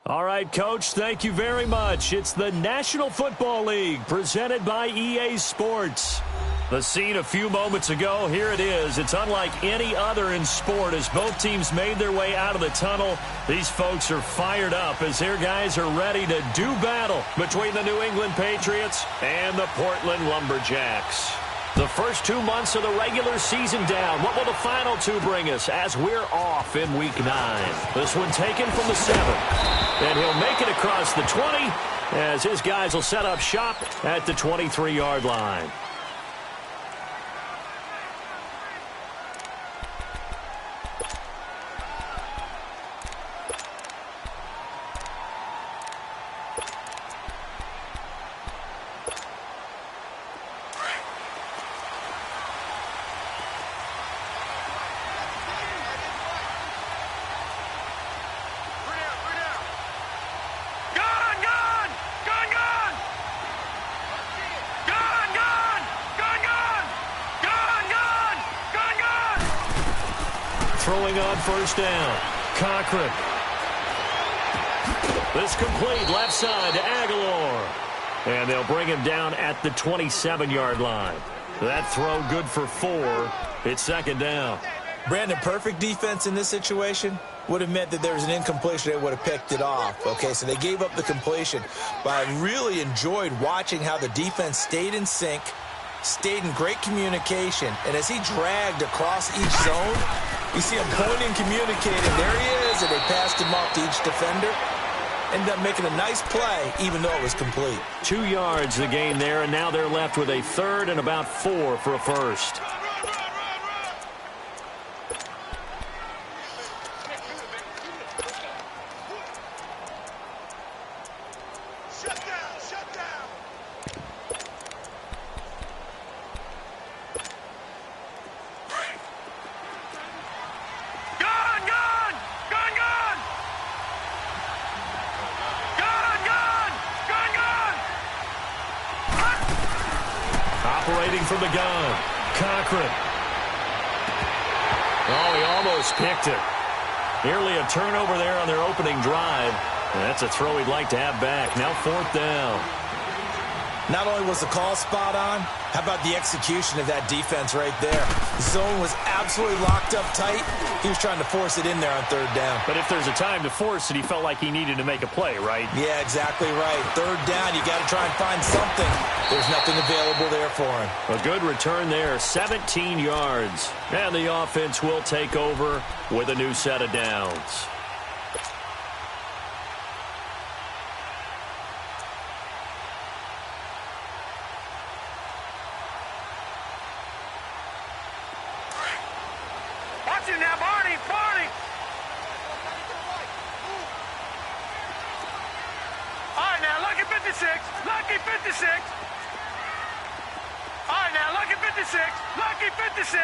All right, Coach, thank you very much. It's the National Football League presented by EA Sports. The scene a few moments ago, here it is. It's unlike any other in sport as both teams made their way out of the tunnel. These folks are fired up as their guys are ready to do battle between the New England Patriots and the Portland Lumberjacks. The first 2 months of the regular season down. What will the final two bring us as we're off in Week 9? This one taken from the 7. And he'll make it across the 20 as his guys will set up shop at the 23-yard line. Throwing on first down. Cochran. This complete left side to Aguilar. And they'll bring him down at the 27-yard line. That throw good for 4. It's second down. Brandon, perfect defense in this situation would have meant that there was an incompletion. They would have picked it off. Okay, so they gave up the completion. But I really enjoyed watching how the defense stayed in sync, stayed in great communication. And as he dragged across each zone, you see him pointing, communicating. There he is, and they passed him off to each defender. Ended up making a nice play, even though it was complete. 2 yards the gain there, and now they're left with a third and about 4 for a first. Operating from the gun, Cochran. Oh, he almost picked it. Nearly a turnover there on their opening drive. And that's a throw he'd like to have back. Now 4th down. Not only was the call spot on, how about the execution of that defense right there? The zone was absolutely locked up tight. He was trying to force it in there on 3rd down. But if there's a time to force it, he felt like he needed to make a play, right? Yeah, exactly right. 3rd down, you got to try and find something. There's nothing available there for him. A good return there, 17 yards. And the offense will take over with a new set of downs. Lucky 56. All right, now, lucky 56. Lucky 56.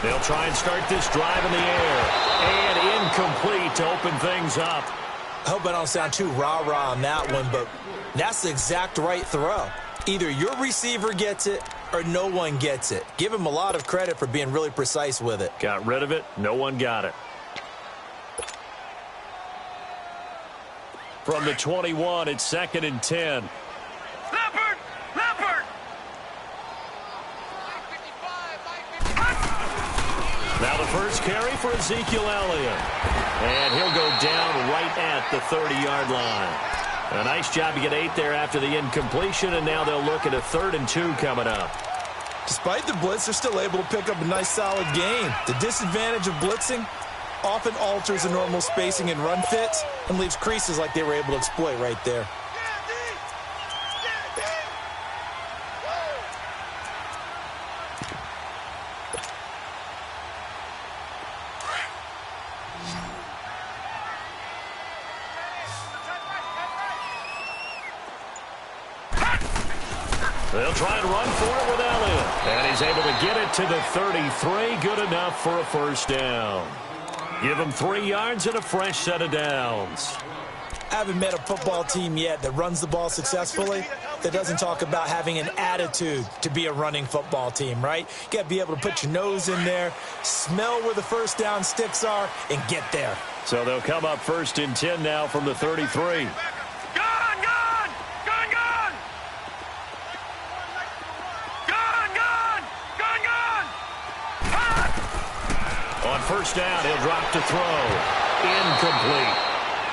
They'll try and start this drive in the air. And incomplete to open things up. I hope I don't sound too rah-rah on that one, but that's the exact right throw. Either your receiver gets it or no one gets it. Give him a lot of credit for being really precise with it. Got rid of it. No one got it. From the 21, it's 2nd and 10. Leopard! Leopard! Now the first carry for Ezekiel Elliott. And he'll go down right at the 30-yard line. A nice job to get 8 there after the incompletion, and now they'll look at a 3rd and 2 coming up. Despite the blitz, they're still able to pick up a nice, solid gain. The disadvantage of blitzing often alters the normal spacing and run fits and leaves creases like they were able to exploit right there. They'll try and run for it with Elliott. And he's able to get it to the 33. Good enough for a first down. Give him 3 yards and a fresh set of downs. haven't met a football team yet that runs the ball successfully that doesn't talk about having an attitude to be a running football team, right? You got to be able to put your nose in there, smell where the first down sticks are, and get there. So they'll come up 1st and 10 now from the 33. On 1st down, he'll drop to throw. Incomplete.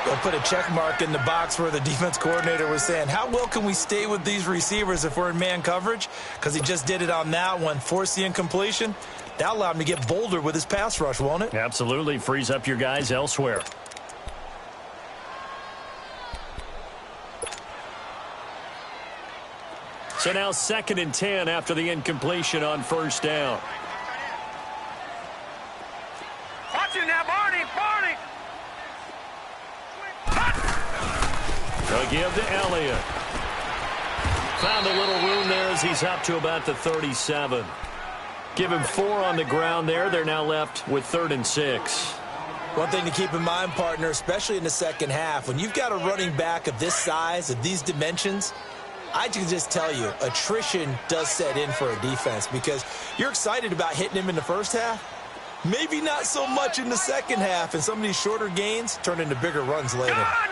They'll put a check mark in the box where the defense coordinator was saying, how well can we stay with these receivers if we're in man coverage? Because he just did it on that one, forced the incompletion. That allowed him to get bolder with his pass rush, won't it? Absolutely. Frees up your guys elsewhere. So now 2nd and 10 after the incompletion on 1st down. Watch it now, Barney. They'll give to Elliott. Found a little room there as he's up to about the 37. Give him 4 on the ground there. They're now left with 3rd and 6. One thing to keep in mind, partner, especially in the second half, when you've got a running back of this size, of these dimensions, I can just tell you, attrition does set in for a defense because you're excited about hitting him in the first half. Maybe not so much in the second half, and some of these shorter gains turn into bigger runs later. Gone!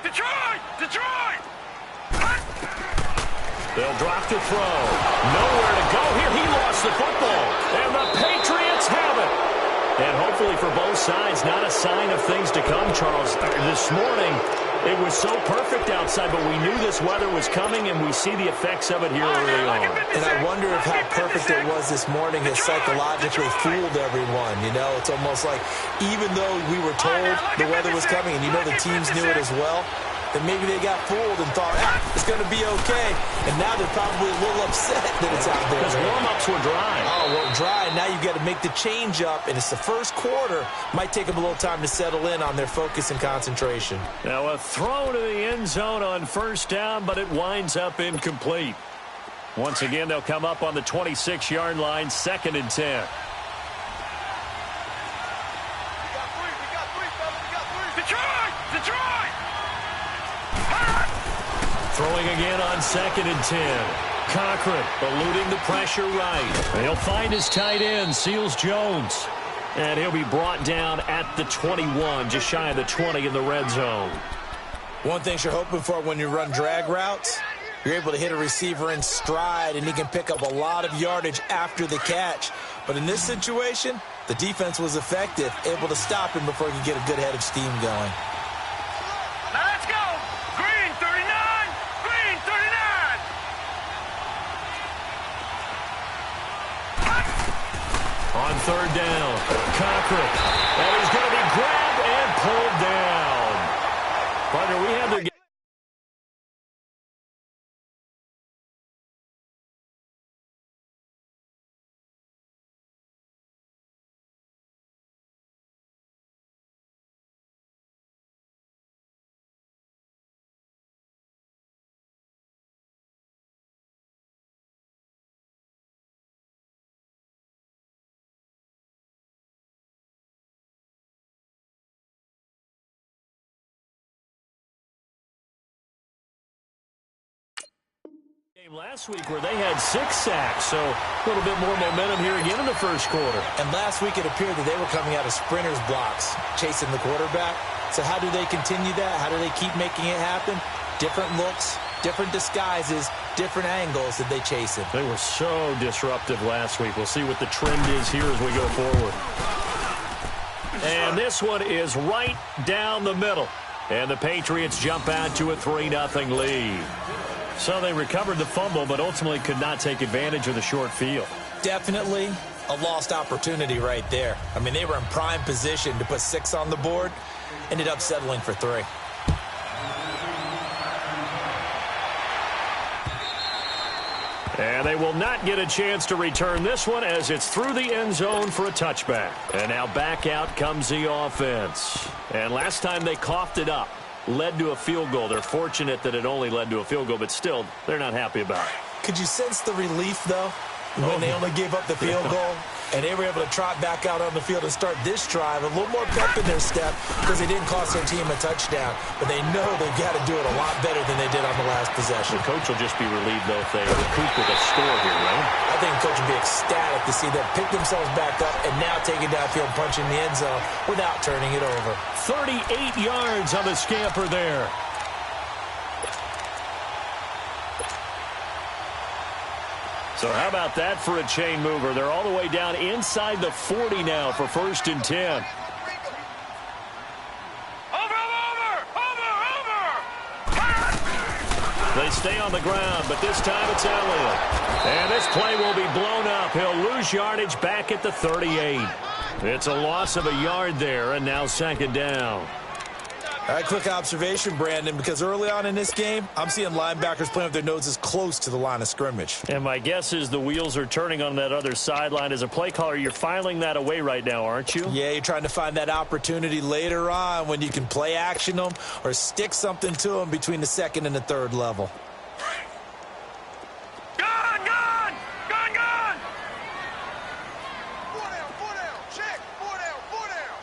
Detroit! They'll drop to throw. Nowhere to go here. He lost the football. And the Patriots have it. And hopefully for both sides, not a sign of things to come, Charles. This morning, it was so perfect outside, but we knew this weather was coming, and we see the effects of it here early on. And I wonder if how perfect it was this morning has psychologically fooled everyone. You know, it's almost like even though we were told the weather was coming, and you know the teams knew it as well, then maybe they got fooled and thought, it's going to be okay. And now they're probably a little upset that it's out there. Because warm-ups were dry. Oh, well, dry. Now you've got to make the change up, and it's the first quarter. Might take them a little time to settle in on their focus and concentration. Now a throw to the end zone on 1st down, but it winds up incomplete. Once again, they'll come up on the 26-yard line, 2nd and 10. Detroit! Throwing again on 2nd and 10. Cochran eluding the pressure right. He'll find his tight end, Seals Jones. And he'll be brought down at the 21, just shy of the 20 in the red zone. One thing you're hoping for when you run drag routes, you're able to hit a receiver in stride, and he can pick up a lot of yardage after the catch. But in this situation, the defense was effective, able to stop him before he could get a good head of steam going. Now let's go! Green 39! Green 39! On 3rd down, Cochran. And he's going to be grabbed and pulled down. Partner, we have the last week where they had 6 sacks, so a little bit more momentum here again in the first quarter. And last week it appeared that they were coming out of sprinters blocks, chasing the quarterback. So how do they continue that? How do they keep making it happen? Different looks, different disguises, different angles that they chase him. They were so disruptive last week. We'll see what the trend is here as we go forward. And this one is right down the middle. And the Patriots jump out to a 3-0 lead. So they recovered the fumble, but ultimately could not take advantage of the short field. Definitely a lost opportunity right there. I mean, they were in prime position to put 6 on the board, ended up settling for 3. And they will not get a chance to return this one as it's through the end zone for a touchback. And now back out comes the offense. And last time they coughed it up. Led to a field goal. They're fortunate that it only led to a field goal, but still, they're not happy about it. Could you sense the relief, though? when they only gave up the field goal, and they were able to trot back out on the field and start this drive. A little more pep in their step because they didn't cost their team a touchdown. But they know they've got to do it a lot better than they did on the last possession. The coach will just be relieved, though, if they recoup with a score here, right? I think the coach will be ecstatic to see them pick themselves back up and now take it downfield, punching the end zone without turning it over. 38 yards on the scamper there. So how about that for a chain mover? They're all the way down inside the 40 now for 1st and 10. They stay on the ground, but this time it's Elliott. And this play will be blown up. He'll lose yardage back at the 38. It's a loss of a yard there, and now 2nd down. All right, quick observation, Brandon, because early on in this game, I'm seeing linebackers playing with their noses close to the line of scrimmage. And my guess is the wheels are turning on that other sideline. As a play caller, you're filing that away right now, aren't you? Yeah, you're trying to find that opportunity later on when you can play action them or stick something to them between the 2nd and the 3rd level. Gun! Gun! Gun! Gun! 4 down, check, 4 down.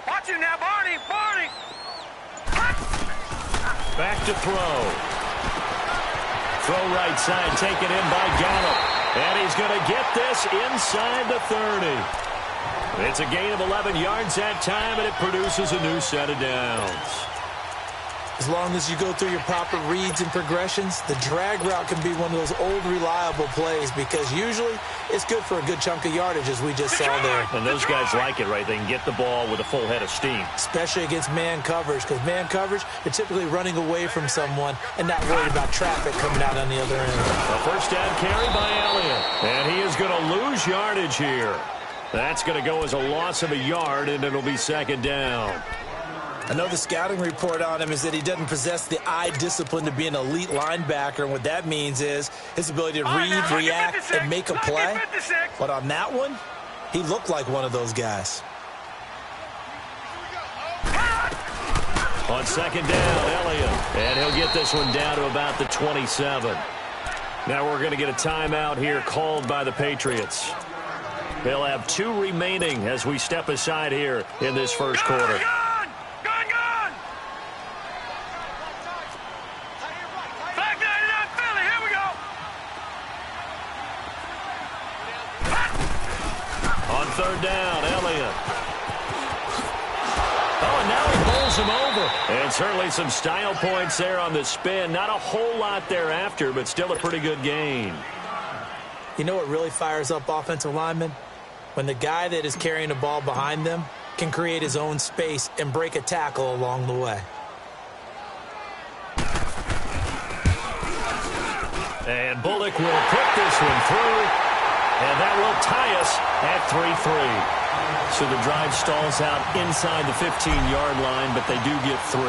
Watch him now, Barney! Barney! Back to throw. Throw right side, taken in by Gallup. And he's going to get this inside the 30. It's a gain of 11 yards that time, and it produces a new set of downs. As long as you go through your proper reads and progressions, the drag route can be one of those old reliable plays because usually it's good for a good chunk of yardage, as we just saw there. And those guys like it, right? They can get the ball with a full head of steam. Especially against man coverage, because man coverage, they're typically running away from someone and not worried about traffic coming out on the other end. A 1st down carry by Elliott. And he is going to lose yardage here. That's going to go as a loss of a yard, and it'll be 2nd down. I know the scouting report on him is that he doesn't possess the eye discipline to be an elite linebacker, and what that means is his ability to read, react, and make a play. But on that one, he looked like one of those guys. On 2nd down, Elliott. And he'll get this one down to about the 27. Now we're going to get a timeout here called by the Patriots. They'll have 2 remaining as we step aside here in this 1st quarter. On 3rd down, Elliott. Oh, and now he bowls him over. And certainly some style points there on the spin. Not a whole lot thereafter, but still a pretty good gain. You know what really fires up offensive linemen? When the guy that is carrying the ball behind them can create his own space and break a tackle along the way. And Bullock will put this one through, and that will tie us at 3-3. So the drive stalls out inside the 15-yard line, but they do get 3.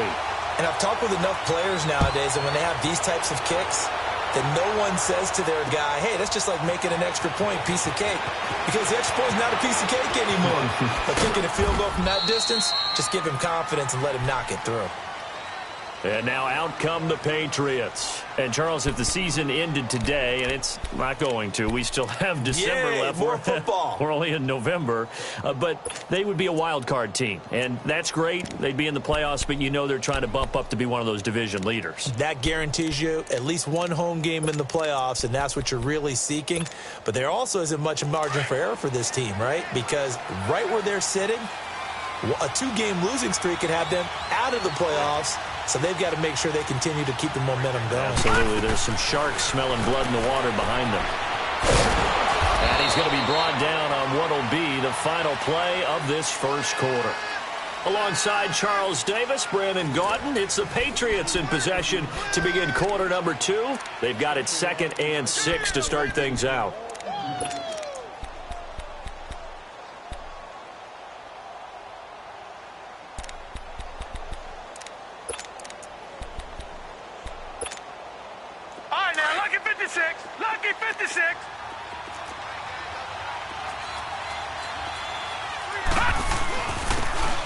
And I've talked with enough players nowadays, and when they have these types of kicks, that no one says to their guy, hey, that's just like making an extra point, piece of cake. Because the extra point is not a piece of cake anymore. But kicking a field goal from that distance, just give him confidence and let him knock it through. And now out come the Patriots. And, Charles, if the season ended today, and it's not going to, we still have December left. More football. We're only in November. But they would be a wild card team. And that's great. They'd be in the playoffs, but you know they're trying to bump up to be one of those division leaders. That guarantees you at least one home game in the playoffs, and that's what you're really seeking. But there also isn't much margin for error for this team, right? Because right where they're sitting, a 2-game losing streak could have them out of the playoffs. So they've got to make sure they continue to keep the momentum going. Absolutely. There's some sharks smelling blood in the water behind them. And he's going to be brought down on what will be the final play of this 1st quarter. Alongside Charles Davis, Brandon Gaudin, it's the Patriots in possession to begin quarter number 2. They've got it 2nd and 6 to start things out. Lucky 56.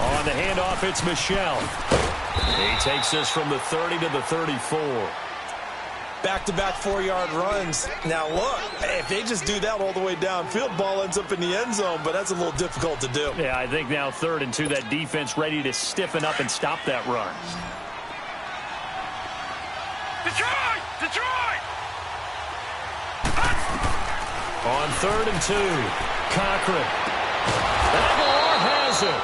On the handoff, it's Michel. He takes this from the 30 to the 34. Back-to-back 4-yard runs. Now, look, if they just do that all the way downfield, ball ends up in the end zone, but that's a little difficult to do. Yeah, I think now 3rd and 2, that defense ready to stiffen up and stop that run. Detroit! Detroit! On 3rd and 2, Cochran. Aguilar has it.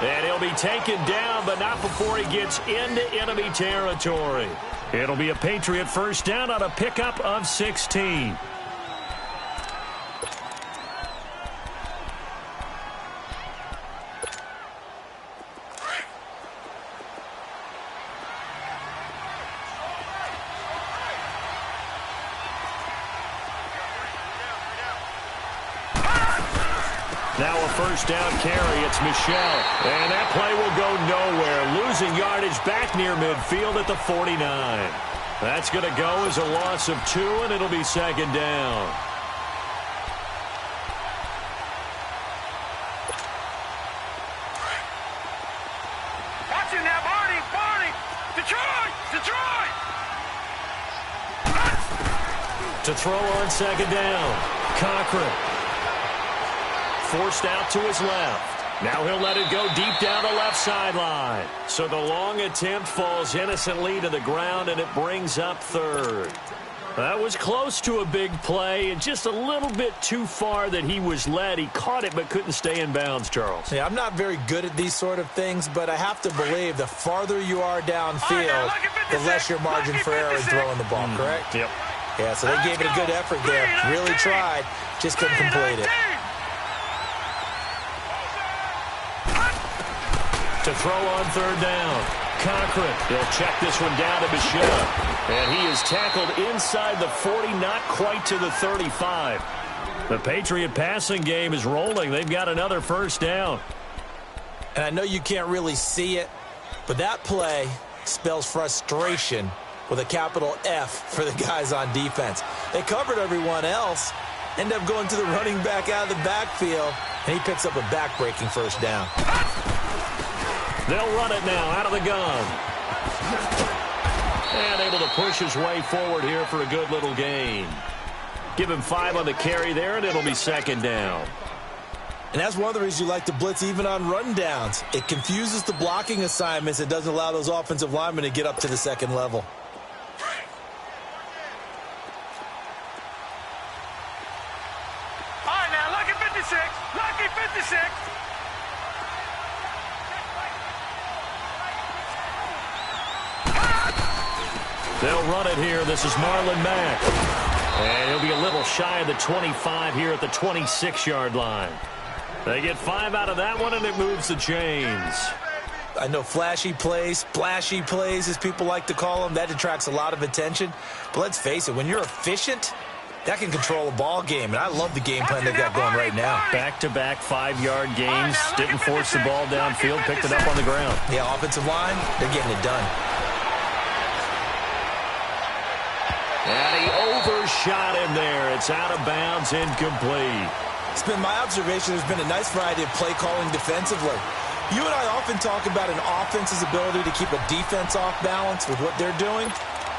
And he'll be taken down, but not before he gets into enemy territory. It'll be a Patriot first down on a pickup of 16. Now a first down carry. It's Michel. And that play will go nowhere. Losing yardage back near midfield at the 49. That's going to go as a loss of 2, and it'll be 2nd down. Watch it now, Barney! Barney! Detroit! Detroit! To throw on 2nd down. Cochran. Forced out to his left. Now he'll let it go deep down the left sideline. So the long attempt falls innocently to the ground, and it brings up 3rd. That was close to a big play, and just a little bit too far that he was led. He caught it but couldn't stay in bounds, Charles. Yeah, I'm not very good at these sort of things, but I have to believe the farther you are downfield, the less your margin for error in throwing the ball, correct? Yep. Yeah, so they gave it a good effort there. Really tried. Just couldn't complete it. To throw on 3rd down. Cochran. He'll check this one down to Michel. And he is tackled inside the 40, not quite to the 35. The Patriot passing game is rolling. They've got another first down. And I know you can't really see it, but that play spells frustration with a capital F for the guys on defense. They covered everyone else, end up going to the running back out of the backfield, and he picks up a back-breaking first down. They'll run it now out of the gun. And able to push his way forward here for a good little gain. Give him 5 on the carry there, and it'll be 2nd down. And that's one of the reasons you like to blitz even on rundowns. It confuses the blocking assignments. It doesn't allow those offensive linemen to get up to the 2nd level. All right, now, lucky 56. Lucky 56. They'll run it here. This is Marlon Mack. And he'll be a little shy of the 25 here at the 26-yard line. They get 5 out of that one, and it moves the chains. I know flashy plays, splashy plays, as people like to call them, that attracts a lot of attention. But let's face it, when you're efficient, that can control a ball game. And I love the game plan they've got going right now. Back-to-back 5-yard gains. Didn't force the ball downfield. Picked it up on the ground. Yeah, offensive line, they're getting it done. And he overshot him there. It's out of bounds, incomplete. It's been my observation there's been a nice variety of play calling defensively. You and I often talk about an offense's ability to keep a defense off balance with what they're doing.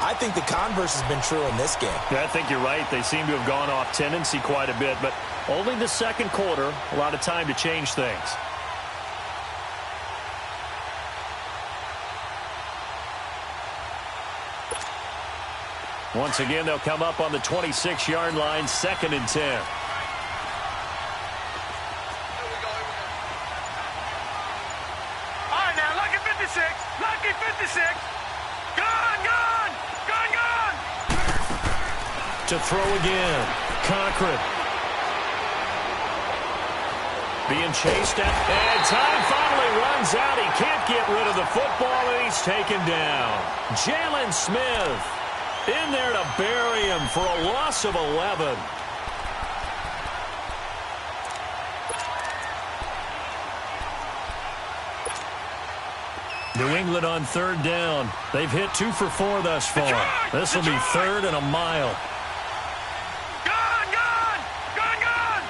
I think the converse has been true in this game. Yeah, I think you're right. They seem to have gone off tendency quite a bit, but only the 2nd quarter, a lot of time to change things. Once again, they'll come up on the 26-yard line, 2nd and 10. All right, now, lucky 56. Lucky 56. Gone, gone. Gone, gone. To throw again. Cochran. Being chased at. And time finally runs out. He can't get rid of the football, and he's taken down. Jalen Smith in there to bury him for a loss of 11. New England on 3rd down. They've hit 2 for 4 thus far. This will be 3rd and a mile. Gone, gone. Gone, gone.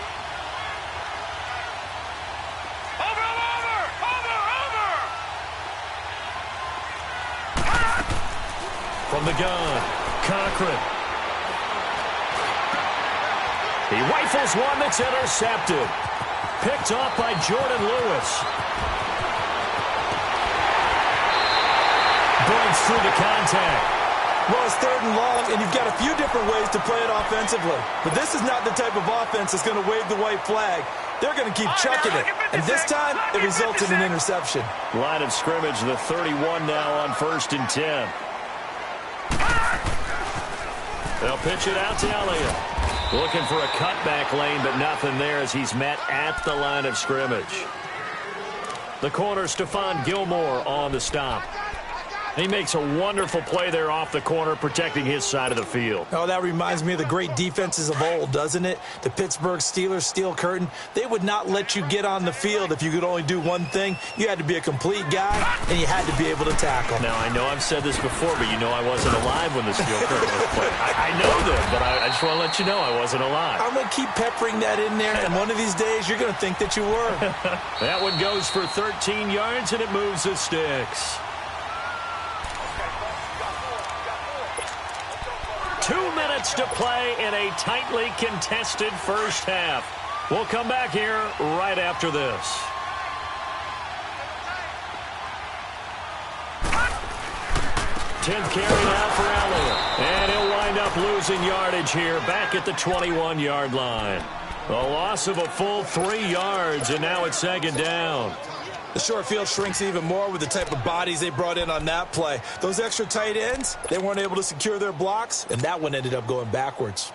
Over, over, over, over. From the gun, Cochran. He rifles one that's intercepted. Picked off by Jordan Lewis. Burns through the contact. Well, it's 3rd and long, and you've got a few different ways to play it offensively. But this is not the type of offense that's going to wave the white flag. They're going to keep chucking it. And this time, it results in an interception. Line of scrimmage, the 31 now on 1st and 10. They'll pitch it out to Elliott. Looking for a cutback lane, but nothing there as he's met at the line of scrimmage. The corner, Stephon Gilmore on the stop. He makes a wonderful play there off the corner, protecting his side of the field. Oh, that reminds me of the great defenses of old, doesn't it? The Pittsburgh Steelers steel curtain. They would not let you get on the field if you could only do one thing. You had to be a complete guy, and you had to be able to tackle. Now, I know I've said this before, but you know I wasn't alive when the steel curtain was played. I know that, but I just want to let you know I wasn't alive. I'm going to keep peppering that in there, and one of these days you're going to think that you were. That one goes for 13 yards, and it moves the sticks. 2 minutes to play in a tightly contested first half. We'll come back here right after this. Tenth carry now for Elliott. And he'll wind up losing yardage here back at the 21-yard line. A loss of a full 3 yards, and now it's 2nd down. The short field shrinks even more with the type of bodies they brought in on that play. Those extra tight ends, they weren't able to secure their blocks, and that one ended up going backwards.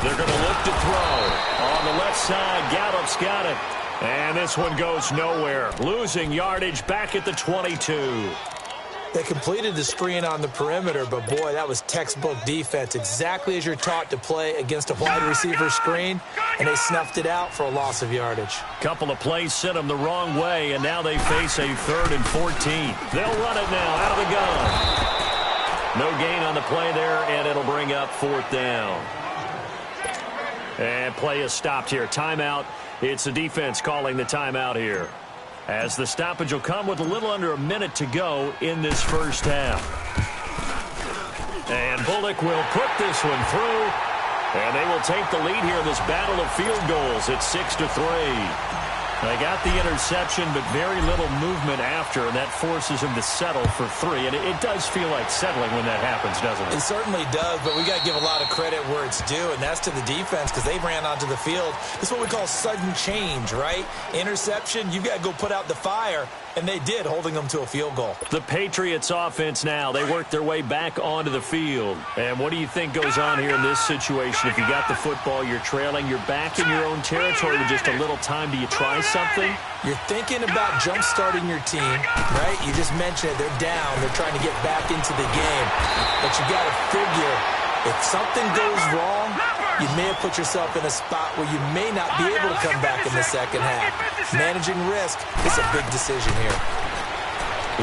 They're going to look to throw. On the left side, Gallup's got it. And this one goes nowhere. Losing yardage back at the 22. They completed the screen on the perimeter, but boy, that was textbook defense. Exactly as you're taught to play against a wide receiver screen, and they snuffed it out for a loss of yardage. Couple of plays sent them the wrong way, and now they face a 3rd and 14. They'll run it now out of the gun. No gain on the play there, and it'll bring up 4th down. And play is stopped here. Timeout. It's the defense calling the timeout here, as the stoppage will come with a little under a minute to go in this first half. And Bullock will put this one through, and they will take the lead here in this battle of field goals at 6-3. They got the interception, but very little movement after, and that forces him to settle for 3. And it does feel like settling when that happens, doesn't it? It certainly does, but we got to give a lot of credit where it's due, and that's to the defense because they ran onto the field. This is what we call sudden change, right? Interception, you got to go put out the fire, and they did, holding them to a field goal. The Patriots offense now, they work their way back onto the field. And what do you think goes on here in this situation? If you got the football, you're trailing, you're back in your own territory with just a little time. Do you try something? You're thinking about jump-starting your team, right? You just mentioned it. They're down. They're trying to get back into the game. But you got to figure, if something goes wrong, you may have put yourself in a spot where you may not be able to come back in the second half. Managing risk is a big decision here.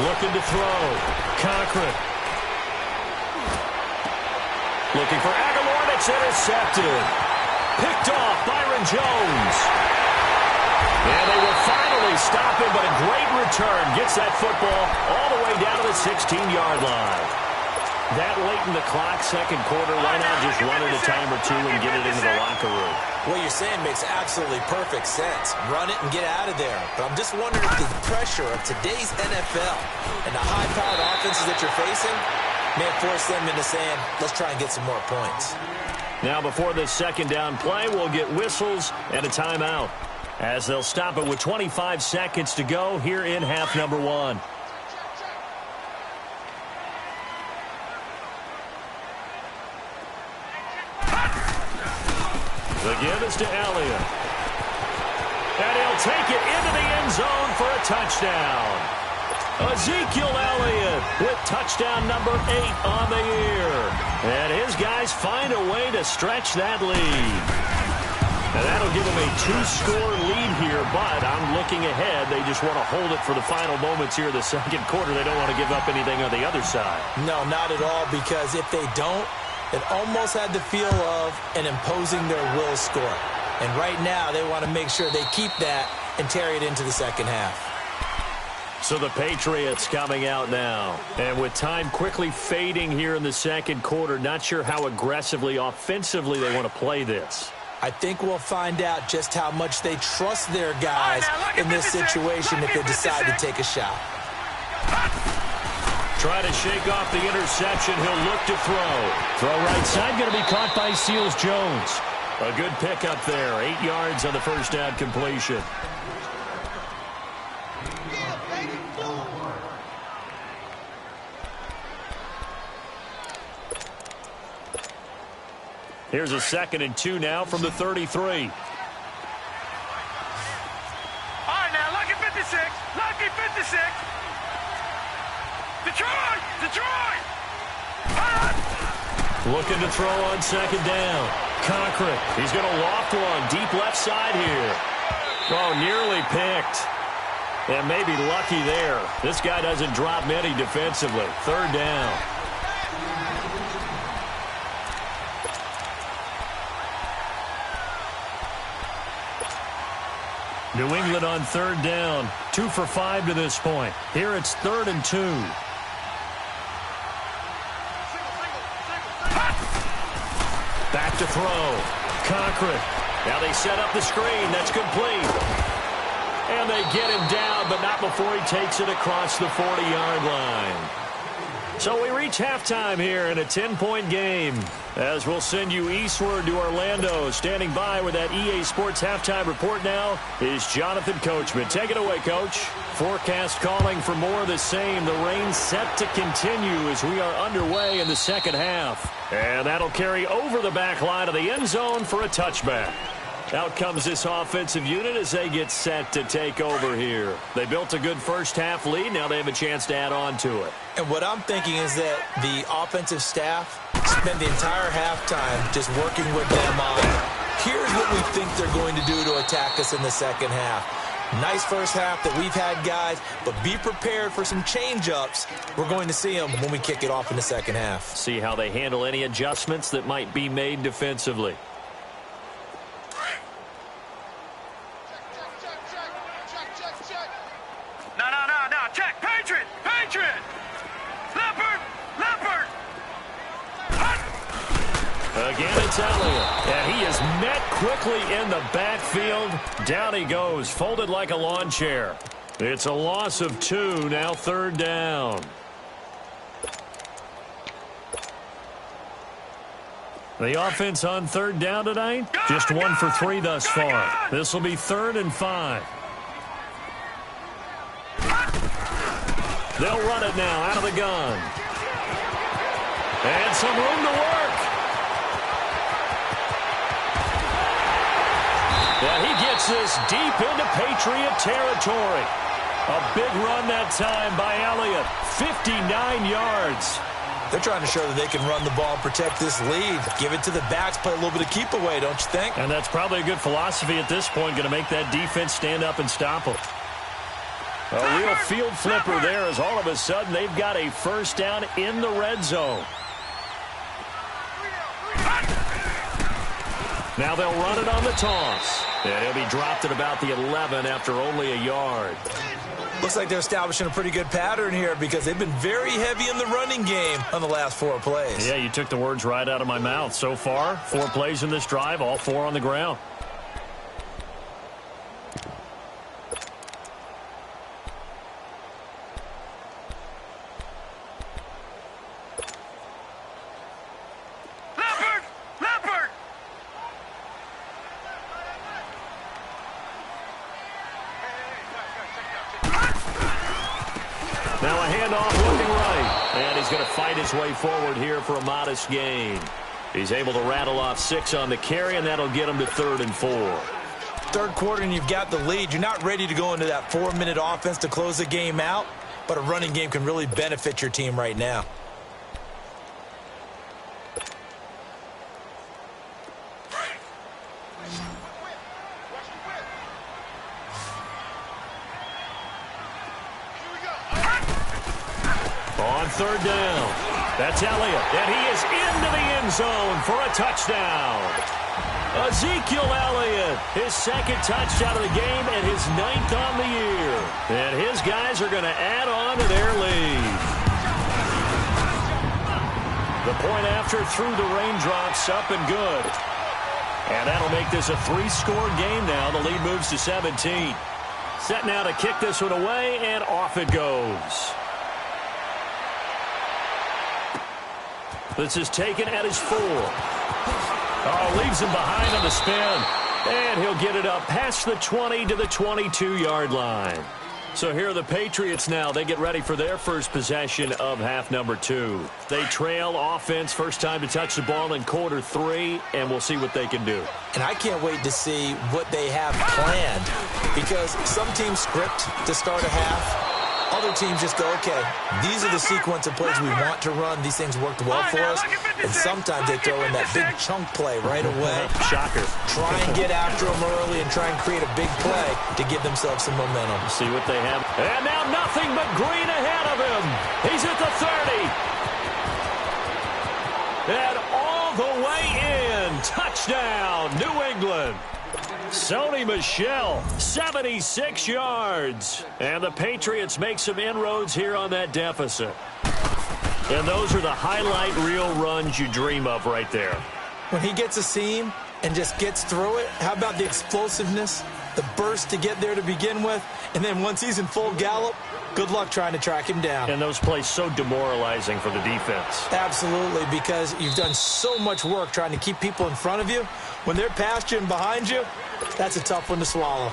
Looking to throw. Cochran. Looking for Aguilar. That's intercepted. Picked off Byron Jones. And they will finally stop him, but a great return. Gets that football all the way down to the 16-yard line. That late in the clock, second quarter, why not just run it a time or two and get it into the locker room? What you're saying makes absolutely perfect sense. Run it and get out of there. But I'm just wondering if the pressure of today's NFL and the high-powered offenses that you're facing may force them into saying, let's try and get some more points. Now before this second down play, we'll get whistles and a timeout, as they'll stop it with 25 seconds to go here in half number 1. The give is to Elliott. And he'll take it into the end zone for a touchdown. Ezekiel Elliott with touchdown number 8 on the year. And his guys find a way to stretch that lead. And that'll give them a 2-score lead here, but I'm looking ahead. They just want to hold it for the final moments here of the second quarter. They don't want to give up anything on the other side. No, not at all, because if they don't, it almost had the feel of an imposing their will score. And right now, they want to make sure they keep that and carry it into the second half. So the Patriots coming out now. And with time quickly fading here in the second quarter, not sure how aggressively, offensively they want to play this. I think we'll find out just how much they trust their guys in this situation if they decide to take a shot. Try to shake off the interception. He'll look to throw. Throw right side, going to be caught by Seals-Jones. A good pickup there. 8 yards on the first down completion. Here's a 2nd and 2 now from the 33. All right, now, lucky 56. Lucky 56. Detroit! Detroit! Looking to throw on 2nd down. Cochran, he's going to loft one deep left side here. Oh, nearly picked. And maybe lucky there. This guy doesn't drop many defensively. 3rd down. New England on 3rd down. 2 for 5 to this point. Here it's 3rd and 2. Back to throw. Cochran. Now they set up the screen. That's complete. And they get him down, but not before he takes it across the 40-yard line. So we reach halftime here in a 10-point game. As we'll send you eastward to Orlando. Standing by with that EA Sports halftime report now is Jonathan Coachman. Take it away, Coach. Forecast calling for more of the same. The rain set to continue as we are underway in the second half. And that'll carry over the back line of the end zone for a touchback. Out comes this offensive unit as they get set to take over here. They built a good first half lead. Now they have a chance to add on to it. And what I'm thinking is that the offensive staff spent the entire halftime just working with them on, here's what we think they're going to do to attack us in the second half. Nice first half that we've had, guys, but be prepared for some change-ups. We're going to see them when we kick it off in the second half. See how they handle any adjustments that might be made defensively. No, check. Patriot! Patriot! Leopard! Leopard! Again, it's Elliott. And he is met quickly in the backfield. Down he goes, folded like a lawn chair. It's a loss of 2, now 3rd down. The offense on 3rd down tonight, just 1 for 3 thus far. This will be 3rd and 5. They'll run it now out of the gun. And some room to work. Yeah, he gets this deep into Patriot territory. A big run that time by Elliott. 59 yards. They're trying to show that they can run the ball and protect this lead. Give it to the backs, play a little bit of keep away, don't you think? And that's probably a good philosophy at this point, going to make that defense stand up and stop them. A real field flipper there as all of a sudden they've got a first down in the red zone. Now they'll run it on the toss. And he'll be dropped at about the 11 after only a yard. Looks like they're establishing a pretty good pattern here because they've been very heavy in the running game on the last 4 plays. Yeah, you took the words right out of my mouth. So far, 4 plays in this drive, all 4 on the ground. Now a handoff looking right. And he's going to fight his way forward here for a modest gain. He's able to rattle off 6 on the carry, and that'll get him to 3rd and 4. Third quarter and you've got the lead. You're not ready to go into that 4-minute offense to close the game out, but a running game can really benefit your team right now. On third down, that's Elliott, and he is into the end zone for a touchdown. Ezekiel Elliott, his second touchdown of the game and his 9th on the year. And his guys are going to add on to their lead. The point after through the raindrops, up and good. And that'll make this a 3-score game now. The lead moves to 17. Set now to kick this one away, and off it goes. This is taken at his 4. Oh, leaves him behind on the spin. And he'll get it up past the 20 to the 22-yard line. So here are the Patriots now. They get ready for their first possession of half number 2. They trail offense, first time to touch the ball in quarter 3, and we'll see what they can do. And I can't wait to see what they have planned, because some teams script to start a half. Other teams just go, okay, these are the sequence of plays we want to run. These things worked well for us. And sometimes they throw in that big chunk play right away. Shocker. Try and get after them early and try and create a big play to give themselves some momentum. See what they have. And now nothing but green ahead of him. He's at the 30. And all the way in. Touchdown, New England. Sony Michel, 76 yards. And the Patriots make some inroads here on that deficit. And those are the highlight reel runs you dream of right there. When he gets a seam and just gets through it, how about the explosiveness, the burst to get there to begin with, and then once he's in full gallop, good luck trying to track him down. And those plays so demoralizing for the defense. Absolutely, because you've done so much work trying to keep people in front of you. When they're past you and behind you, that's a tough one to swallow.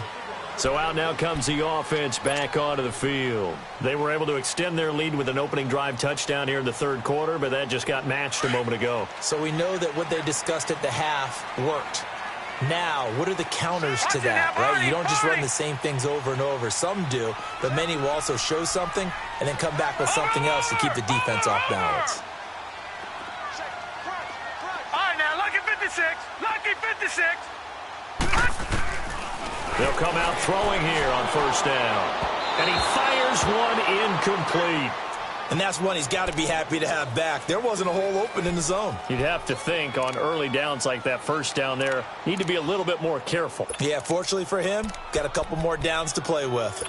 So out now comes the offense back onto the field. They were able to extend their lead with an opening drive touchdown here in the third quarter, but that just got matched a moment ago. So we know that what they discussed at the half worked. Now, what are the counters to that, right? You don't just run the same things over and over. Some do, but many will also show something and then come back with something else to keep the defense off balance. All right, now, lucky 56. Lucky 56. They'll come out throwing here on first down. And he fires one incomplete. And that's one he's got to be happy to have back. There wasn't a hole open in the zone. You'd have to think on early downs like that first down there, need to be a little bit more careful. Yeah, fortunately for him, got a couple more downs to play with.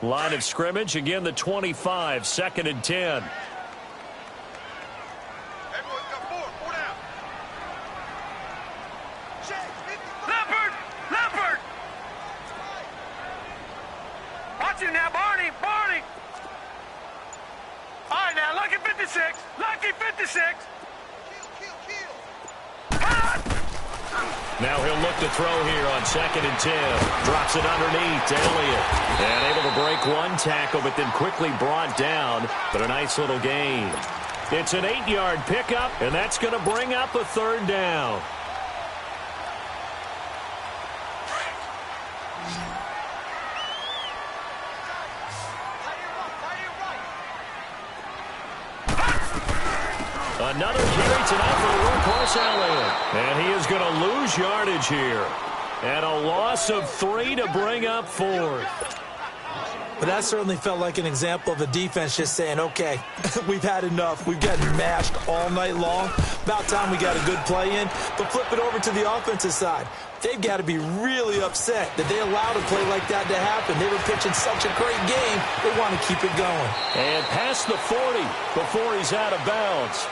Line of scrimmage, again the 25, 2nd and 10. Everyone's got four down. Check, 55. Leopard. Watch him now, Barney. All right, now, lucky 56. Lucky 56. Kill. Now he'll look to throw here on 2nd and 10. Drops it underneath to Elliott. And able to break one tackle, but then quickly brought down. But a nice little gain. It's an 8-yard pickup, and that's going to bring up a third down. Another carry tonight for the workhorse Elliott. And he is going to lose yardage here. And a loss of 3 to bring up 4. But that certainly felt like an example of a defense just saying, okay, we've had enough. We've gotten mashed all night long. About time we got a good play in. But flip it over to the offensive side. They've got to be really upset that they allowed a play like that to happen. They were pitching such a great game. They want to keep it going. And past the 40 before he's out of bounds.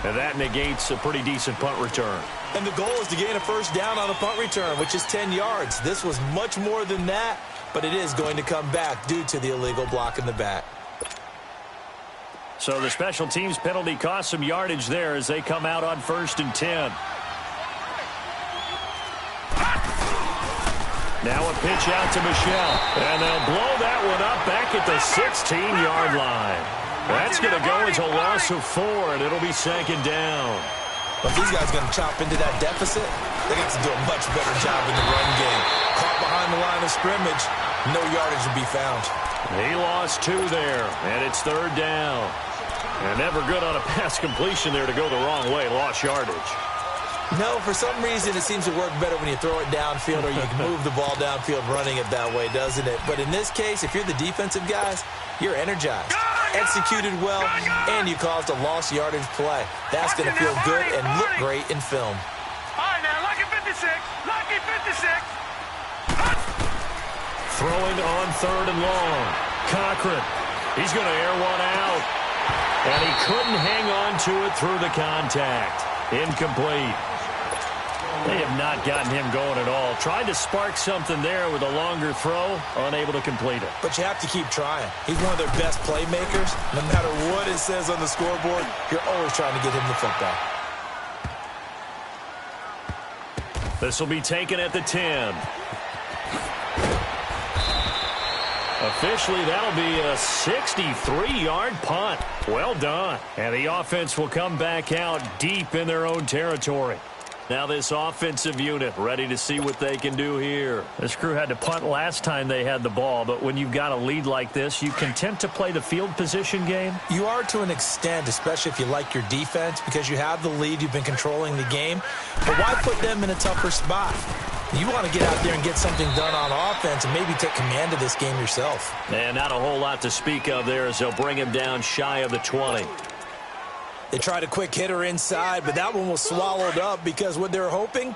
And that negates a pretty decent punt return. And the goal is to gain a first down on a punt return, which is 10 yards. This was much more than that, but it is going to come back due to the illegal block in the back. So the special teams penalty cost some yardage there as they come out on 1st and 10. Now a pitch out to Michel. And they'll blow that one up back at the 16-yard line. That's going to go as a loss of 4, and it'll be 2nd down. But these guys are going to chop into that deficit. They got to do a much better job in the run game. Caught behind the line of scrimmage, no yardage to be found. He lost 2 there, and it's 3rd down. And never good on a pass completion there to go the wrong way. Lost yardage. No, for some reason it seems to work better when you throw it downfield or you can move the ball downfield running it that way, doesn't it? But in this case, if you're the defensive guys, you're energized, executed well, and you caused a lost yardage play. That's going to feel good and look great in film. All right, now, lucky 56. Lucky 56. Throwing on 3rd and long. Cochran. He's going to air one out. And he couldn't hang on to it through the contact. Incomplete. They have not gotten him going at all. Tried to spark something there with a longer throw, unable to complete it. But you have to keep trying. He's one of their best playmakers. No matter what it says on the scoreboard, you're always trying to get him the football. This will be taken at the 10. Officially, that'll be a 63-yard punt. Well done. And the offense will come back out deep in their own territory. Now this offensive unit ready to see what they can do here. This crew had to punt last time they had the ball, but when you've got a lead like this, you content to play the field position game? You are to an extent, especially if you like your defense, because you have the lead, you've been controlling the game. But why put them in a tougher spot? You want to get out there and get something done on offense and maybe take command of this game yourself. And not a whole lot to speak of there as they'll bring him down shy of the 20. They tried a quick hitter inside, but that one was swallowed up because what they're hoping,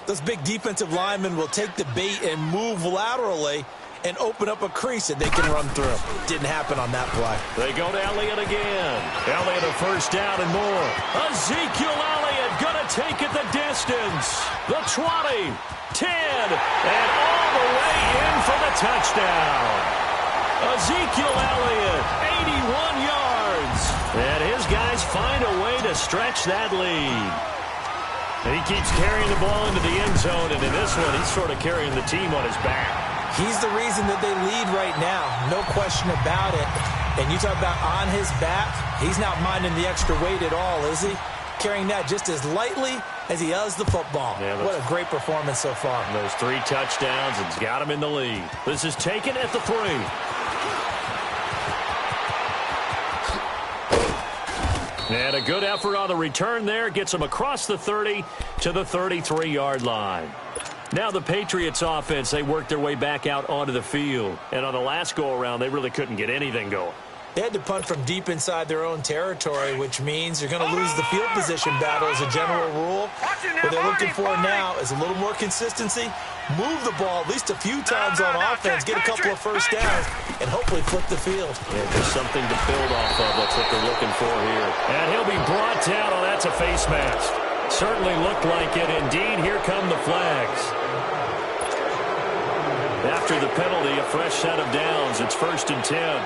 those big defensive linemen will take the bait and move laterally and open up a crease that they can run through. Didn't happen on that play. They go to Elliott again. Elliott a first down and more. Ezekiel Elliott going to take it the distance. The 20, 10, and all the way in for the touchdown. Ezekiel Elliott, 81 yards. And his guys find a way to stretch that lead. He keeps carrying the ball into the end zone, and in this one, he's sort of carrying the team on his back. He's the reason that they lead right now, no question about it. And you talk about on his back, he's not minding the extra weight at all, is he? Carrying that just as lightly as he does the football. Yeah, what a great performance so far. Those 3 touchdowns, it's got him in the lead. This is taken at the 3. And a good effort on the return there. Gets them across the 30 to the 33-yard line. Now the Patriots offense, they worked their way back out onto the field. And on the last go-around, they really couldn't get anything going. They had to punt from deep inside their own territory, which means you're going to lose the field position battle as a general rule. What they're looking for now is a little more consistency, move the ball at least a few times on offense, get a couple of first downs, and hopefully flip the field. Yeah, there's something to build off of. That's what they're looking for here. And he'll be brought down. Oh, that's a face mask. Certainly looked like it. Indeed, here come the flags. After the penalty, a fresh set of downs. It's 1st and 10.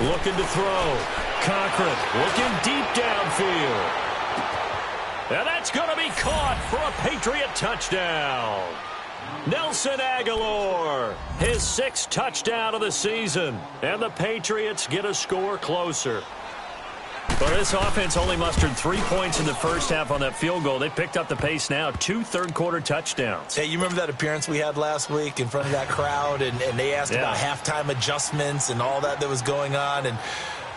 Looking to throw. Cochran looking deep downfield. And that's going to be caught for a Patriot touchdown. Nelson Aguilar, his 6th touchdown of the season. And the Patriots get a score closer. Well, this offense only mustered 3 points in the first half on that field goal. They picked up the pace now. 2 third-quarter touchdowns. Hey, you remember that appearance we had last week in front of that crowd, and they asked about halftime adjustments and all that was going on, and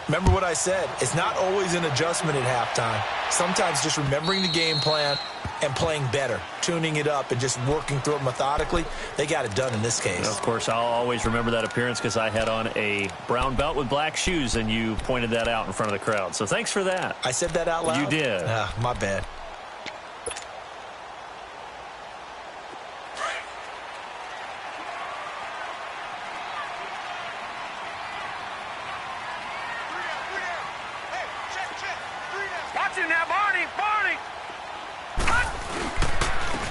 remember what I said. It's not always an adjustment at halftime. Sometimes just remembering the game plan and playing better, tuning it up and just working through it methodically. They got it done in this case. Of course, I'll always remember that appearance because I had on a brown belt with black shoes, and you pointed that out in front of the crowd. So thanks for that. I said that out loud? You did. My bad. Watch him now, Barney! Barney!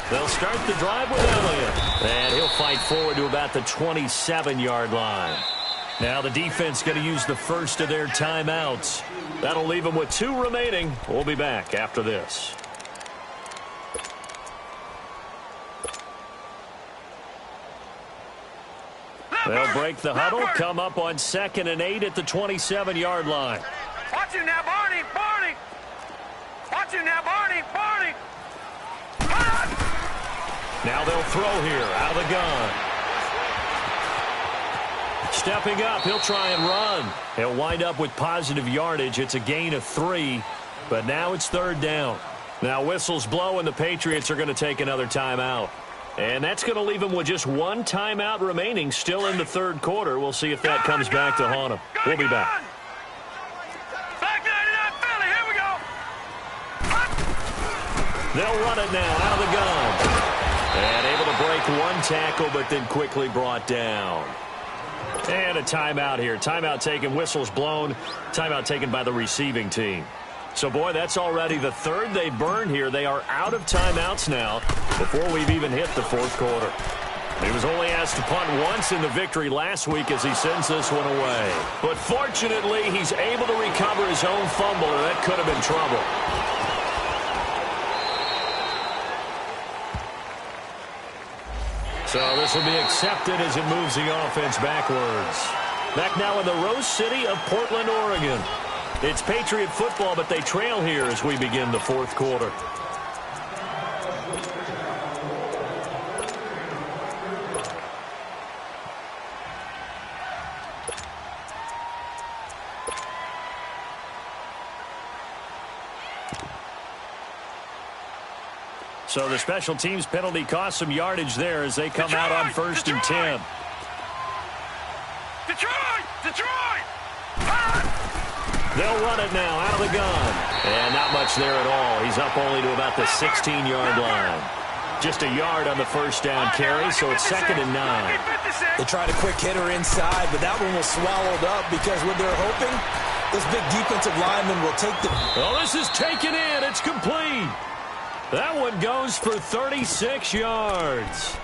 They'll start the drive with Elliott. And he'll fight forward to about the 27-yard line. Now the defense going to use the first of their timeouts. That'll leave them with 2 remaining. We'll be back after this. They'll break the huddle, come up on 2nd and 8 at the 27-yard line. Watch him now, Barney! Barney! Watch it now, Barney. Barney. Now they'll throw here out of the gun. Stepping up, he'll try and run. He'll wind up with positive yardage. It's a gain of 3, but now it's third down. Now whistles blow, and the Patriots are going to take another timeout. And that's going to leave them with just one timeout remaining still in the third quarter. We'll see if that comes back to haunt them. We'll be back. Back 99 Philly, here we go. They'll run it now out of the gun. And able to break one tackle, but then quickly brought down. And a timeout here. Timeout taken, whistles blown. Timeout taken by the receiving team. So, boy, that's already the third they burned here. They are out of timeouts now before we've even hit the fourth quarter. He was only asked to punt once in the victory last week as he sends this one away. But fortunately, he's able to recover his own fumble, or that could have been trouble. So this will be accepted as it moves the offense backwards. Back now in the Rose City of Portland, Oregon. It's Patriot football, but they trail here as we begin the fourth quarter. So the special teams penalty cost some yardage there as they come out on first and 10. Detroit! They'll run it now out of the gun. And not much there at all. He's up only to about the 16-yard line. Just a yard on the first down carry, so it's 2nd and 9. They tried a quick hitter inside, but that one was swallowed up because what they're hoping, this big defensive lineman will take the... Oh, this is taken in. It's complete. That one goes for 36 yards.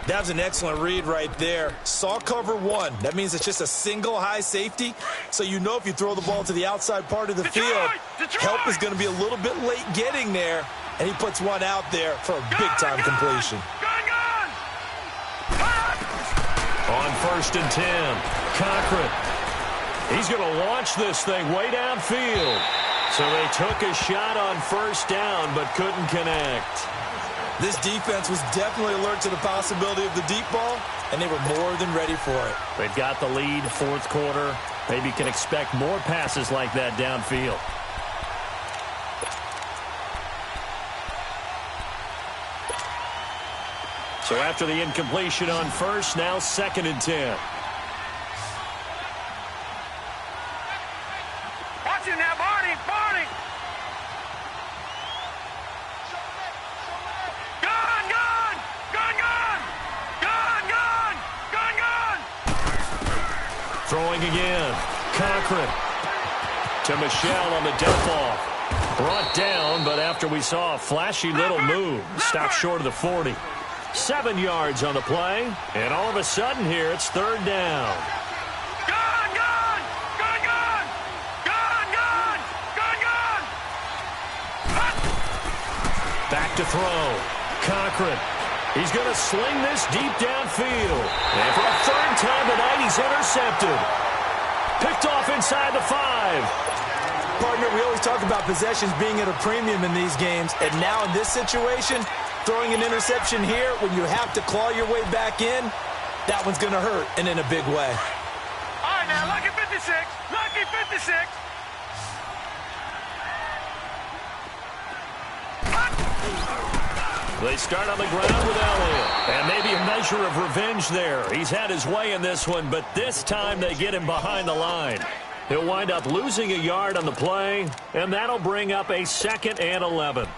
That was an excellent read right there. Saw cover 1. That means it's just a single high safety. So you know if you throw the ball to the outside part of the field, help is going to be a little bit late getting there. And he puts one out there for a big-time completion. On first and 10, Cochran. He's going to launch this thing way downfield. So they took a shot on first down, but couldn't connect. This defense was definitely alert to the possibility of the deep ball, and they were more than ready for it. They've got the lead, fourth quarter. Maybe can expect more passes like that downfield. So after the incompletion on first, now 2nd and 10. Watch it now, Barney. Throwing again. Cochran to Michelle on the dump off. Brought down, but after we saw a flashy little move, stopped short of the 40. 7 yards on the play, and all of a sudden here it's third down. Back to throw. Cochran. He's going to sling this deep downfield. And for a third time tonight, he's intercepted. Picked off inside the 5. Partner, we always talk about possessions being at a premium in these games. And now in this situation, throwing an interception here when you have to claw your way back in, that one's going to hurt, and in a big way. All right, now, lucky 56. Lucky 56. They start on the ground with Elliott. And maybe a measure of revenge there. He's had his way in this one, but this time they get him behind the line. He'll wind up losing a yard on the play, and that'll bring up a 2nd and 11.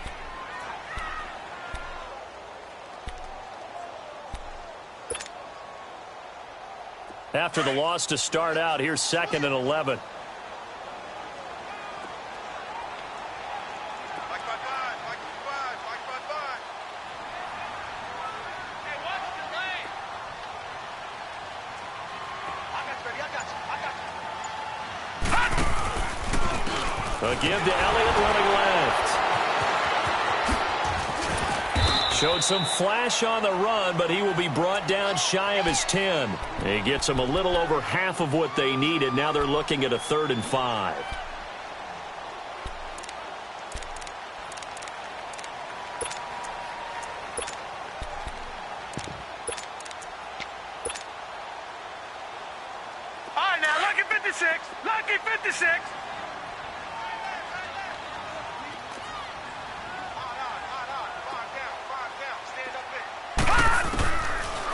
After the loss to start out, here's 2nd and 11. A give to Elliott running left. Showed some flash on the run, but he will be brought down shy of his 10. He gets them a little over half of what they needed. Now they're looking at a 3rd and 5. 56.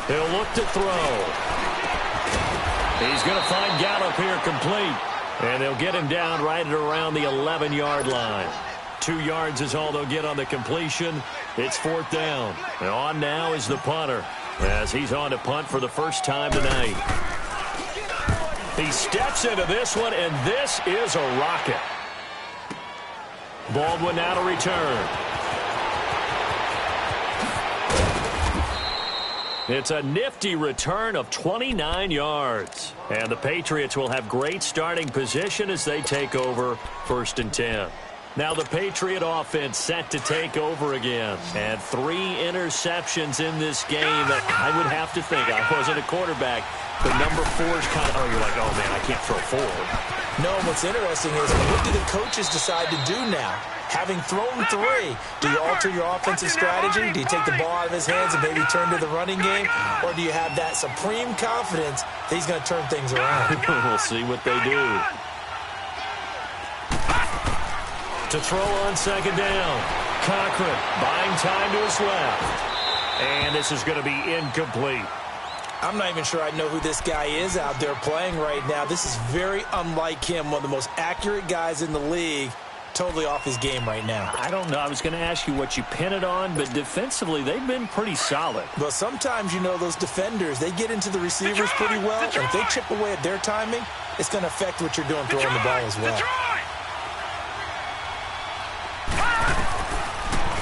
He'll look to throw. He's going to find Gallup here complete. And they'll get him down right at around the 11-yard line. 2 yards is all they'll get on the completion. It's 4th down. And on now is the punter, as he's on to punt for the first time tonight. He steps into this one, and this is a rocket. Baldwin now to return. It's a nifty return of 29 yards. And the Patriots will have great starting position as they take over 1st and 10. Now the Patriot offense set to take over again. And 3 interceptions in this game. I would have to think, I wasn't a quarterback, but number 4 is kind of, you're like, oh man, I can't throw 4. No, what's interesting is, what do the coaches decide to do now? Having thrown 3, do you alter your offensive strategy? Do you take the ball out of his hands and maybe turn to the running game? Or do you have that supreme confidence that he's going to turn things around? We'll see what they do. To throw on 2nd down. Cochran buying time to his left. And this is going to be incomplete. I'm not even sure I know who this guy is out there playing right now. This is very unlike him, one of the most accurate guys in the league. Totally off his game right now. I don't know. I was going to ask you what you pin it on, but defensively, they've been pretty solid. Well, sometimes, you know, those defenders, they get into the receivers pretty well, and if they chip away at their timing, it's going to affect what you're doing throwing the ball as well.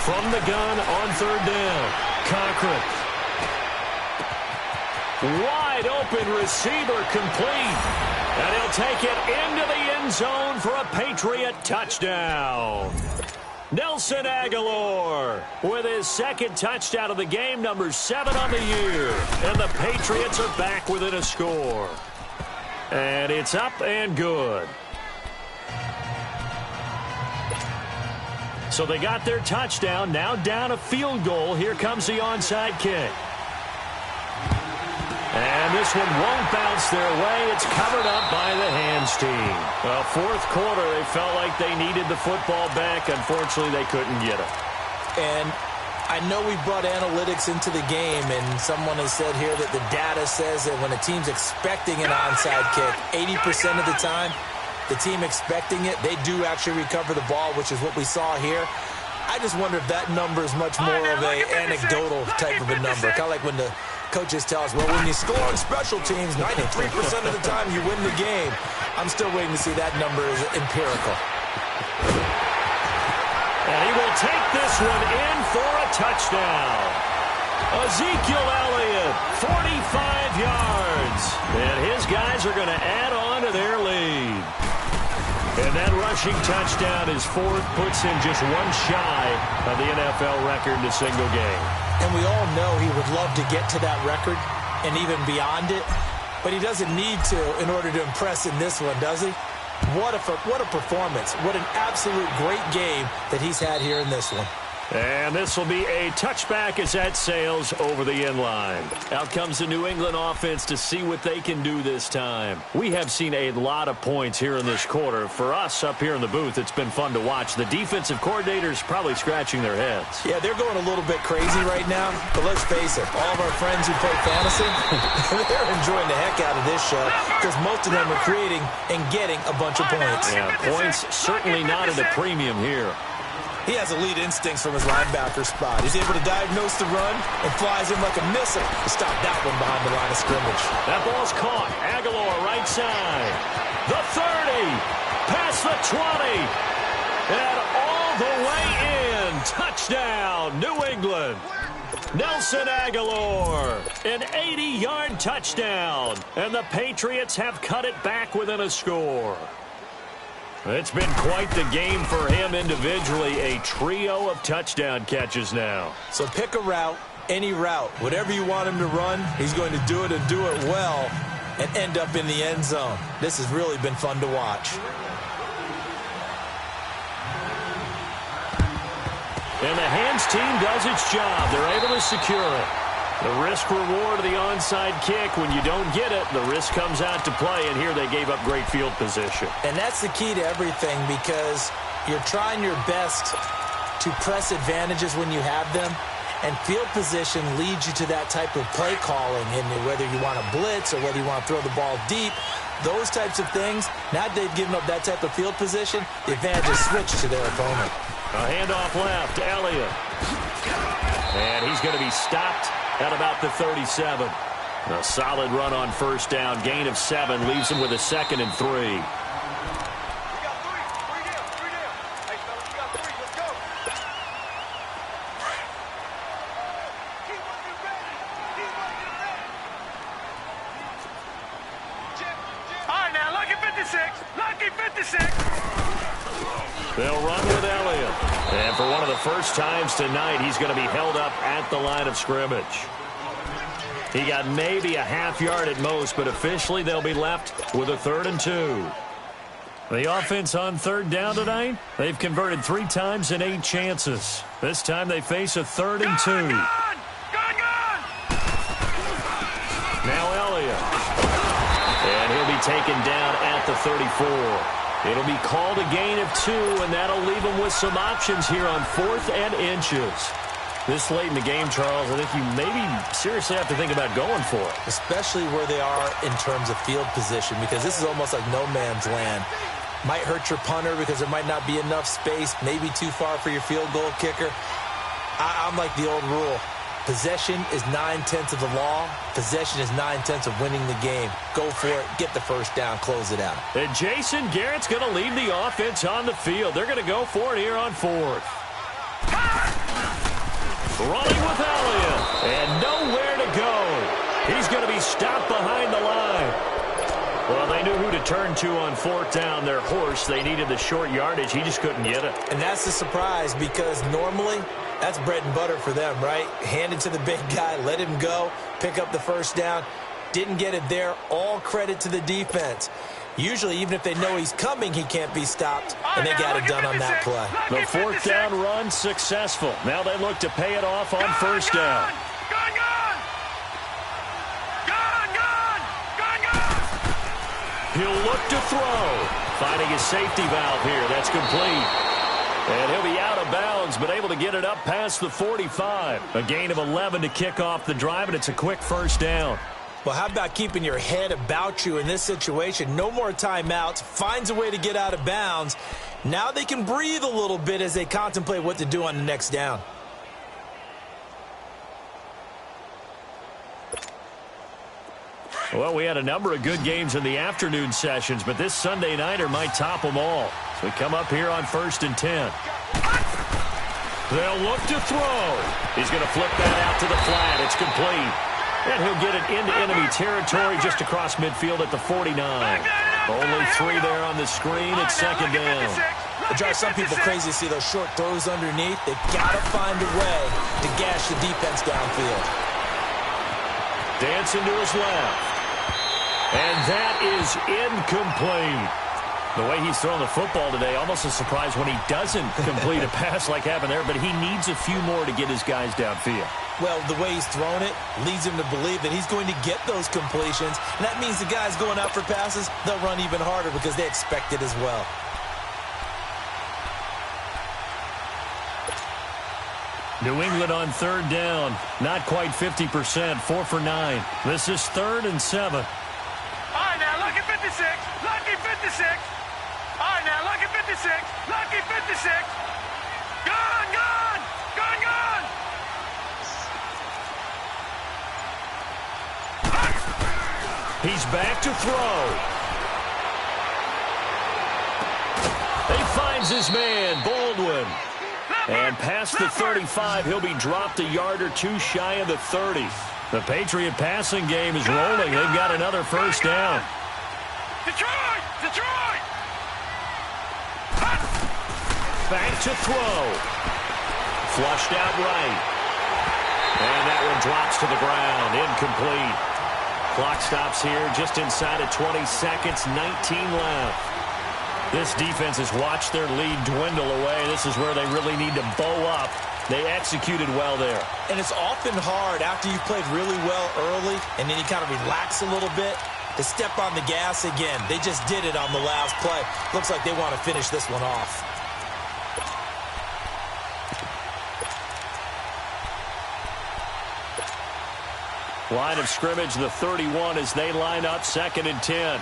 From the gun on 3rd down, Cochran. Wide open receiver complete. And he'll take it into the end zone for a Patriot touchdown. Nelson Aguilar with his 2nd touchdown of the game, number 7 on the year. And the Patriots are back within a score. And it's up and good. So they got their touchdown, now down a field goal. Here comes the onside kick. And this one won't bounce their way. It's covered up by the hands team. Well, 4th quarter, they felt like they needed the football back. Unfortunately, they couldn't get it. And I know we brought analytics into the game, and someone has said here that the data says that when a team's expecting an onside kick, 80% of the time, the team expecting it, they do actually recover the ball, which is what we saw here. I just wonder if that number is much more of an anecdotal type of a number. Kind of like when the coaches tell us, well, when you score on special teams, 93% of the time you win the game. I'm still waiting to see that number is empirical. And he will take this one in for a touchdown. Ezekiel Elliott, 45 yards. And his guys are going to add on to their lead. And that rushing touchdown is 4th, puts him just one shy of the NFL record in a single game. And we all know he would love to get to that record and even beyond it, but he doesn't need to in order to impress in this one, does he? What a performance. What an absolute great game that he's had here in this one. And this will be a touchback as that sails over the end line. Out comes the New England offense to see what they can do this time. We have seen a lot of points here in this quarter. For us up here in the booth, it's been fun to watch. The defensive coordinators probably scratching their heads. Yeah, they're going a little bit crazy right now, but let's face it, all of our friends who play fantasy, they're enjoying the heck out of this show because most of them are creating and getting a bunch of points. Yeah, points certainly not at a premium here. He has elite instincts from his linebacker spot. He's able to diagnose the run and flies in like a missile to stop that one behind the line of scrimmage. That ball's caught. Aguilar right side. The 30. Past the 20. And all the way in. Touchdown, New England. Nelson Aguilar. An 80-yard touchdown. And the Patriots have cut it back within a score. It's been quite the game for him individually. A trio of touchdown catches now. So pick a route, any route. Whatever you want him to run, he's going to do it and do it well and end up in the end zone. This has really been fun to watch. And the hands team does its job. They're able to secure it. The risk-reward of the onside kick, when you don't get it, the risk comes out to play, and here they gave up great field position. And that's the key to everything, because you're trying your best to press advantages when you have them, and field position leads you to that type of play calling, and whether you want to blitz or whether you want to throw the ball deep, those types of things. Now that they've given up that type of field position, the advantage is switched to their opponent. A handoff left, Elliott. And he's going to be stopped at about the 37. A solid run on first down. Gain of 7 leaves him with a 2nd and 3. We got three down. Hey, fellas, we got 3. Let's go. Keep working ready. Jim. All right, now, lucky 56. Lucky 56. They'll run with Elliott. And for one of the first times tonight, he's going to be held up at the line of scrimmage. He got maybe a half yard at most, but officially they'll be left with a 3rd and 2. The offense on 3rd down tonight, they've converted 3 times in 8 chances. This time they face a 3rd and 2. Gone! Now Elliott. And he'll be taken down at the 34. It'll be called a gain of 2, and that'll leave them with some options here on 4th and inches. This late in the game, Charles, I think you maybe seriously have to think about going for it. Especially where they are in terms of field position, because this is almost like no man's land. Might hurt your punter because there might not be enough space, maybe too far for your field goal kicker. I'm like the old rule. Possession is 9/10 of the law. Possession is 9/10 of winning the game. Go for it. Get the first down. Close it out. And Jason Garrett's going to lead the offense on the field. They're going to go for it here on 4th. Running with Elliott. And nowhere to go. He's going to be stopped behind the line. Well, they knew who to turn to on 4th down. Their horse, they needed the short yardage. He just couldn't get it. And that's the surprise, because normally that's bread and butter for them, right? Hand it to the big guy, let him go, pick up the first down. Didn't get it there. All credit to the defense. Usually, even if they know he's coming, he can't be stopped, and they got it done on that play. The 4th down run successful. Now they look to pay it off on first down. He'll look to throw. Finding his safety valve here. That's complete. And he'll be out of bounds, but able to get it up past the 45. A gain of 11 to kick off the drive, and it's a quick first down. Well, how about keeping your head about you in this situation? No more timeouts. Finds a way to get out of bounds. Now they can breathe a little bit as they contemplate what to do on the next down. Well, we had a number of good games in the afternoon sessions, but this Sunday nighter might top them all. So we come up here on 1st and 10. They'll look to throw. He's going to flip that out to the flat. It's complete. And he'll get it into enemy territory just across midfield at the 49. Only 3 there on the screen. It's 2nd down. It drives some people crazy to see those short throws underneath. They've got to find a way to gash the defense downfield. Dancing to his left. And that is incomplete. The way he's throwing the football today, almost a surprise when he doesn't complete a pass like happened there, but he needs a few more to get his guys downfield. Well, the way he's thrown it leads him to believe that he's going to get those completions. And that means the guys going out for passes, they'll run even harder because they expect it as well. New England on 3rd down. Not quite 50%. 4 for 9. This is 3rd and 7. All right, now, lucky 56. Lucky 56. All right, now, lucky 56. Lucky 56. Gone, gone. Gone, gone. He's back to throw. He finds his man, Baldwin. And past the 35, he'll be dropped a yard or 2 shy of the 30. The Patriot passing game is rolling. They've got another first down. Detroit! Detroit! Back to throw. Flushed out right. And that one drops to the ground. Incomplete. Clock stops here just inside of 20 seconds. 19 left. This defense has watched their lead dwindle away. This is where they really need to bow up. They executed well there. And it's often hard after you've played really well early and then you kind of relax a little bit to step on the gas again. They just did it on the last play. Looks like they want to finish this one off. Line of scrimmage, the 31 as they line up 2nd and 10.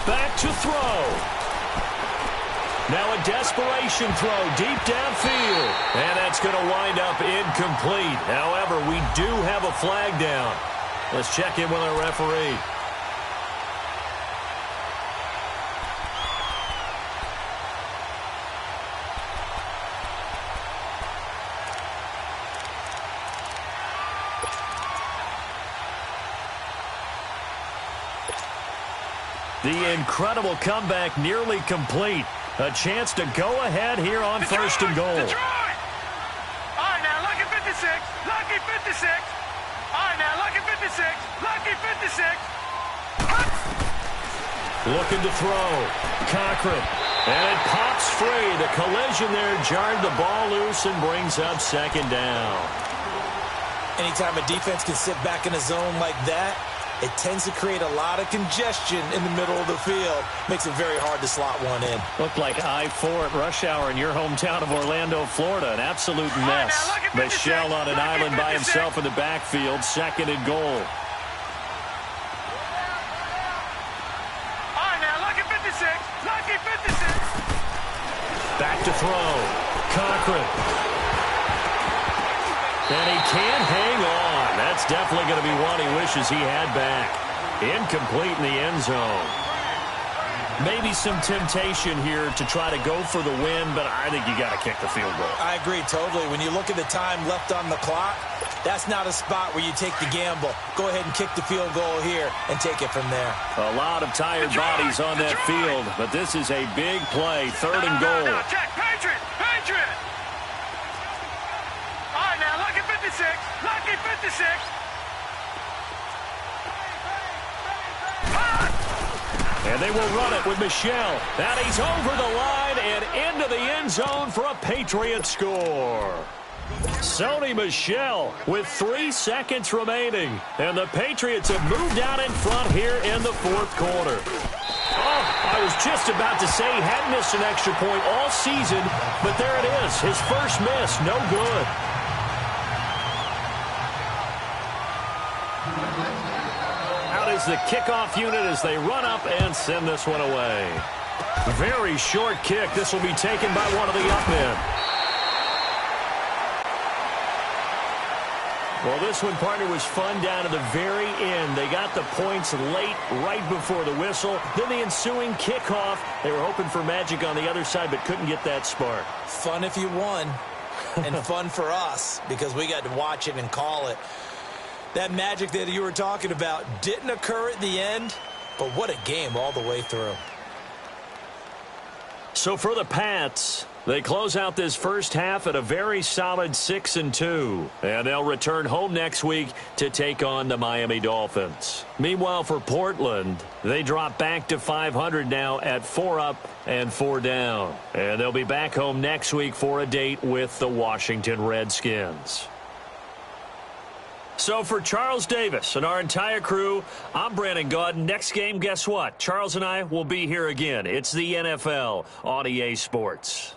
Back to throw. Now a desperation throw deep downfield. And that's going to wind up incomplete. However, we do have a flag down. Let's check in with our referee. The incredible comeback nearly complete. A chance to go ahead here on Detroit, 1st and goal. Detroit! All right, now, lucky 56. Lucky 56. All right, now, lucky 56. Lucky 56. Looking to throw. Cochran. And it pops free. The collision there jarred the ball loose and brings up 2nd down. Anytime a defense can sit back in a zone like that, it tends to create a lot of congestion in the middle of the field. Makes it very hard to slot one in. Looked like I-4 at rush hour in your hometown of Orlando, Florida. An absolute mess. Michelle on an island by himself in the backfield. 2nd and goal. All right, now, lucky 56. Lucky 56. Back to throw. Cochran. And he can't hang on. That's definitely going to be one he wishes he had back. Incomplete in the end zone. Maybe some temptation here to try to go for the win, but I think you got to kick the field goal. I agree totally. When you look at the time left on the clock, that's not a spot where you take the gamble. Go ahead and kick the field goal here and take it from there. A lot of tired bodies on that field, but this is a big play. 3rd and goal. No, check. Patriot. Patriot. All right, now, lucky 56. Lucky 56. And they will run it with Michelle. And he's over the line and into the end zone for a Patriot score. Sony Michel with 3 seconds remaining. And the Patriots have moved out in front here in the 4th quarter. Oh, I was just about to say he hadn't missed an extra point all season, but there it is. His first miss, no good. Out is the kickoff unit as they run up and send this one away. Very short kick. This will be taken by one of the up men. Well, this one, partner, was fun down to the very end. They got the points late, right before the whistle. Then the ensuing kickoff. They were hoping for magic on the other side, but couldn't get that spark. Fun if you won, and fun for us because we got to watch it and call it. That magic that you were talking about didn't occur at the end, but what a game all the way through. So for the Pats, they close out this first half at a very solid 6-2. And they'll return home next week to take on the Miami Dolphins. Meanwhile, for Portland, they drop back to 500 now at 4 up and 4 down. And they'll be back home next week for a date with the Washington Redskins. So for Charles Davis and our entire crew, I'm Brandon Gaudin. Next game, guess what? Charles and I will be here again. It's the NFL on EA Sports.